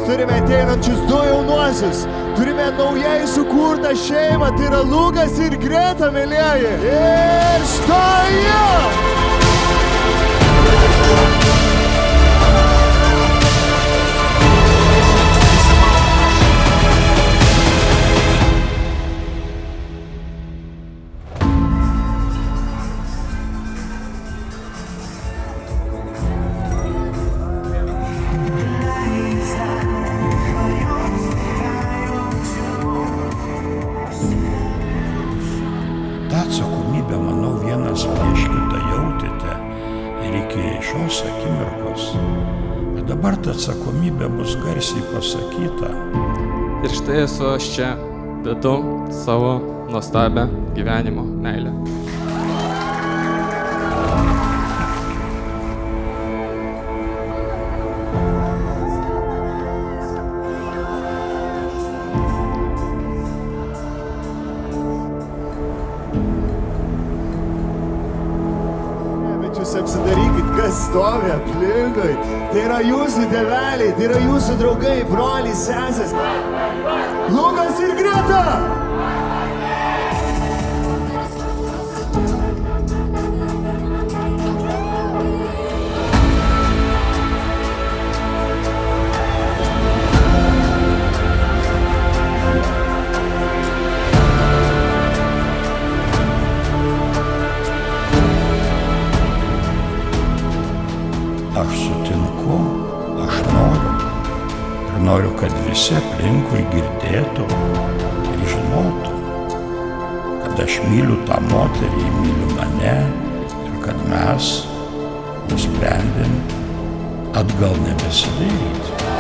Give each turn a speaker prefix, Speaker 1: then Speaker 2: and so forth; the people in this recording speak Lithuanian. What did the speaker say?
Speaker 1: turime ateinančius 2 jaunuosius. Turime naujai sukurtą šeimą, tai yra Lukas ir Greta, mielieji. Ir stojam!
Speaker 2: Atsakomybę, manau, vienas prieš kitą jautėte ir iki šios akimirkos. Bet dabar ta atsakomybė bus garsiai pasakyta.
Speaker 3: Ir štai esu aš čia, vedu savo nuostabią gyvenimo meilę.
Speaker 1: Jūs apsidarykit, kas stovi aplinkui. Tai yra jūsų tėveliai, tai yra jūsų draugai, broliai, sesės. Lukas ir Greta!
Speaker 2: Aš sutinku, aš noriu. Ir noriu, kad visi aplinkui girdėtų ir žinotų, kad aš myliu tą moterį, myliu mane ir kad mes nusprendėm atgal nebesidairyti.